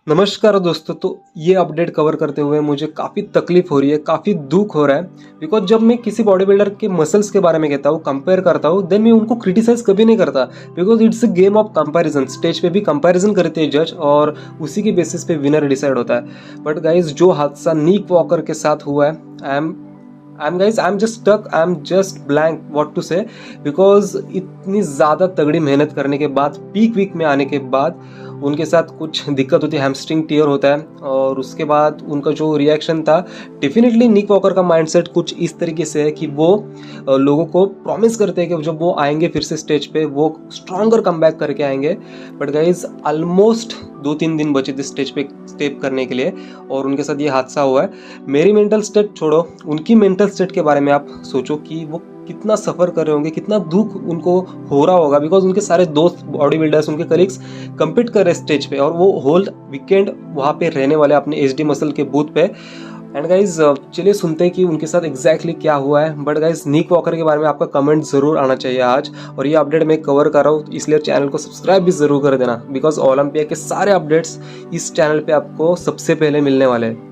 नमस्कार दोस्तों। तो ये अपडेट कवर करते हुए मुझे काफ़ी तकलीफ हो रही है, काफ़ी दुख हो रहा है। बिकॉज जब मैं किसी बॉडी बिल्डर के मसल्स के बारे में कहता हूँ, कंपेयर करता हूँ, देन मैं उनको क्रिटिसाइज कभी नहीं करता। Because it's a game of comparison. Stage पे भी कंपैरिजन करते हैं जज और उसी के बेसिस पे विनर डिसाइड होता है। बट गाइज जो हादसा नीक वॉकर के साथ हुआ है, I'm just stuck, I'm just blank what to say। Because इतनी ज़्यादा तगड़ी मेहनत करने के बाद, पीक वीक में आने के बाद उनके साथ कुछ दिक्कत होती है, हैमस्ट्रिंग टीयर होता है। और उसके बाद उनका जो रिएक्शन था, डेफिनेटली निक वॉकर का माइंडसेट कुछ इस तरीके से है कि वो लोगों को प्रॉमिस करते हैं कि जब वो आएंगे फिर से स्टेज पे वो स्ट्रॉन्गर कमबैक करके आएंगे। बट गाइज ऑलमोस्ट 2-3 दिन बचे थे स्टेज पे स्टेप करने के लिए और उनके साथ ये हादसा हुआ है। मेरी मेंटल स्टेट छोड़ो, उनकी मेंटल स्टेट के बारे में आप सोचो कि वो कितना सफ़र कर रहे होंगे, कितना दुख उनको हो रहा होगा। बिकॉज उनके सारे दोस्त बॉडी बिल्डर्स, उनके कलीग्स कम्पीट कर रहे स्टेज पे और वो होल वीकेंड वहाँ पे रहने वाले अपने एचडी मसल के बूथ पे। एंड गाइज चलिए सुनते हैं कि उनके साथ एग्जैक्टली क्या हुआ है। बट गाइज निक वॉकर के बारे में आपका कमेंट जरूर आना चाहिए आज। और ये अपडेट मैं कवर कर रहा हूँ, इसलिए चैनल को सब्सक्राइब भी जरूर कर देना। बिकॉज ओलंपिया के सारे अपडेट्स इस चैनल पे आपको सबसे पहले मिलने वाले हैं।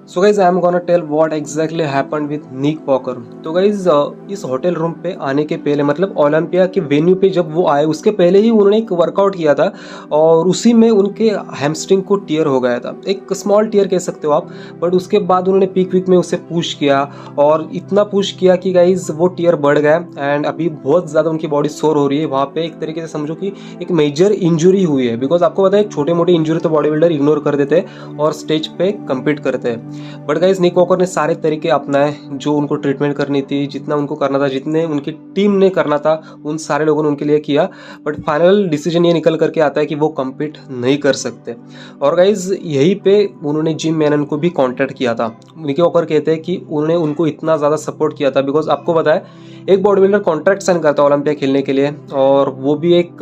So guys I am gonna tell what exactly happened with Nick Walker. तो गाइज इस होटल रूम पे आने के पहले, मतलब ओलंपिया के वेन्यू पे जब वो आए उसके पहले ही उन्होंने एक वर्कआउट किया था और उसी में उनके हैमस्ट्रिंग को टीयर हो गया था। एक स्मॉल टीयर कह सकते हो आप। बट उसके बाद उन्होंने पीक वीक में उसे पुश किया और इतना पुश किया कि गाइज वो टीयर बढ़ गया एंड अभी बहुत ज़्यादा उनकी बॉडी सोर हो रही है। वहाँ पे एक तरीके से समझो कि एक मेजर इंजुरी हुई है। बिकॉज आपको पता है छोटे मोटे इंजुरी तो बॉडी बिल्डर इग्नोर कर देते हैं और स्टेज पे कम्पीट करते हैं। बट गाइज निक वॉकर ने सारे तरीके अपनाए जो उनको ट्रीटमेंट करनी थी, जितना उनको करना था, जितने उनकी टीम ने करना था, उन सारे लोगों ने उनके लिए किया। बट फाइनल डिसीजन ये निकल करके आता है कि वो कम्पीट नहीं कर सकते। और गाइज यहीं पे उन्होंने जिम मैनन को भी कॉन्टैक्ट किया था। निक वॉकर कहते हैं कि उन्होंने उनको इतना ज़्यादा सपोर्ट किया था। बिकॉज आपको पता है एक बॉडी बिल्डर कॉन्ट्रैक्ट साइन करता है ओलंपिया खेलने के लिए और वो भी एक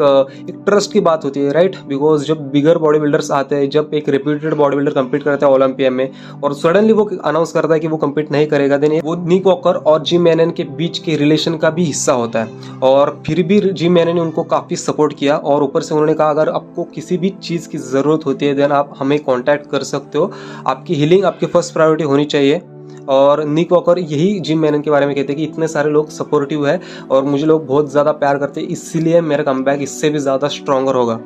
ट्रस्ट की बात होती है, राइट। बिकॉज जब बिगर बॉडी बिल्डर्स आते हैं, जब एक रेप्यूटेड बॉडी बिल्डर कम्पीट करता है ओलंपिया में और सडनली वो अनाउंस करता है कि वो कम्पीट नहीं करेगा, देन वो निक वॉकर और जिम मैनन के बीच के रिलेशन का भी हिस्सा होता है। और फिर भी जिम मैनन ने उनको काफ़ी सपोर्ट किया और ऊपर से उन्होंने कहा अगर आपको किसी भी चीज़ की ज़रूरत होती है देन आप हमें कॉन्टैक्ट कर सकते हो, आपकी हीलिंग आपकी फर्स्ट प्रायोरिटी होनी चाहिए। और निक वॉकर यही जिम मैनन के बारे में कहते हैं कि इतने सारे लोग सपोर्टिव है और मुझे लोग बहुत ज़्यादा प्यार करते हैं, इसीलिए मेरा कमबैक इससे भी ज़्यादा स्ट्रॉन्गर होगा।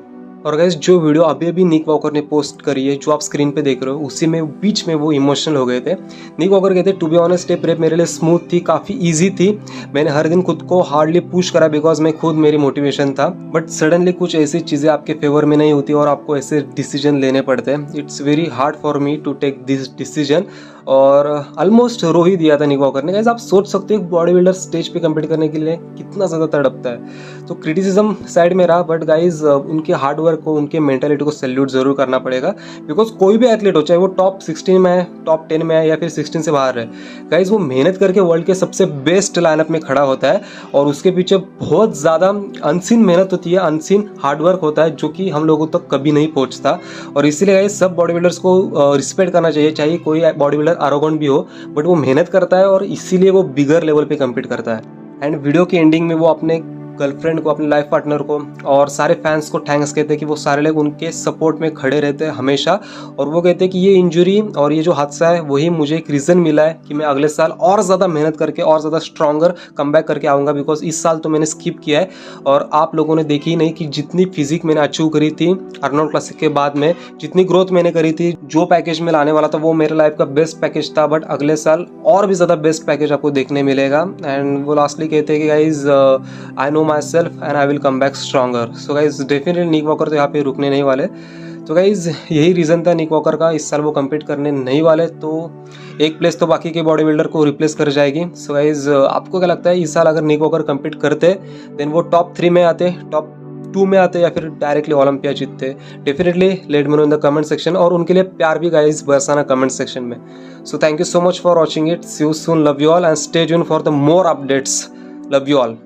और गाइस जो वीडियो अभी अभी निक वॉकर ने पोस्ट करी है, जो आप स्क्रीन पे देख रहे हो, उसी में बीच में वो इमोशनल हो गए थे। निक वॉकर कहते टू बी ऑनेस्ट ये प्रेप मेरे लिए स्मूथ थी, काफ़ी इजी थी। मैंने हर दिन खुद को हार्डली पुश करा बिकॉज मैं खुद मेरी मोटिवेशन था। बट सडनली कुछ ऐसी चीज़ें आपके फेवर में नहीं होती और आपको ऐसे डिसीजन लेने पड़ते हैं। It's very hard for me to take this decision और ऑलमोस्ट रो ही दिया था निक वॉकर ने। गाइस आप सोच सकते हो बॉडी बिल्डर स्टेज पे कम्पीट करने के लिए कितना ज़्यादा तड़पता है। तो क्रिटिसिज्म साइड में रहा, बट गाइज उनके हार्डवर्क को, उनके मेंटालिटी को सैल्यूट जरूर करना पड़ेगा। बिकॉज कोई भी एथलीट हो, चाहे वो टॉप 16 में है, टॉप 10 में है या फिर 16 से बाहर है, गाइज वो मेहनत करके वर्ल्ड के सबसे बेस्ट लाइनअप में खड़ा होता है और उसके पीछे बहुत ज़्यादा अनसीन मेहनत होती है, अनसीन हार्डवर्क होता है जो कि हम लोगों तक कभी नहीं पहुँचता। और इसीलिए गाइज सब बॉडी बिल्डर्स को रिस्पेक्ट करना चाहिए, चाहे कोई बॉडी बिल्डर आरोगेंट भी हो, बट वो मेहनत करता है और इसीलिए वो बिगर लेवल पे कम्पीट करता है। एंड वीडियो के एंडिंग में वो अपने गर्लफ्रेंड को, अपने लाइफ पार्टनर को और सारे फैंस को थैंक्स कहते हैं कि वो सारे लोग उनके सपोर्ट में खड़े रहते हैं हमेशा। और वो कहते हैं कि ये इंजरी और ये जो हादसा है वही मुझे एक रीज़न मिला है कि मैं अगले साल और ज़्यादा मेहनत करके और ज़्यादा स्ट्रॉन्गर कमबैक करके आऊँगा। बिकॉज इस साल तो मैंने स्किप किया है और आप लोगों ने देखी नहीं कि जितनी फिजिक मैंने अचीव करी थी अर्नोल्ड क्लासिक के बाद में, जितनी ग्रोथ मैंने करी थी, जो पैकेज में लाने वाला था वो मेरे लाइफ का बेस्ट पैकेज था। बट अगले साल और भी ज़्यादा बेस्ट पैकेज आपको देखने मिलेगा। एंड वो लास्टली कहते हैं कि guys I know myself and I will come back stronger. So guys definitely Nick Walker तो यहाँ पे रुकने नहीं वाले। तो गाइज यही रीज़न था निक वॉकर का, इस साल वो कम्पीट करने नहीं वाले। तो एक प्लेस तो बाकी के बॉडी बिल्डर को रिप्लेस कर जाएगी। सो गाइज आपको क्या लगता है इस साल अगर निक वॉकर कम्पीट करते देन वो टॉप 3 में आते, टॉप 2 में आते या फिर डायरेक्टली ओलंपिया जीतते? Definitely let me know in the comment section और उनके लिए प्यार भी गाइज बरसाना कमेंट सेक्शन में। So thank you so much for watching it. See you soon, love you all and stay tune for the more updates. Love you all.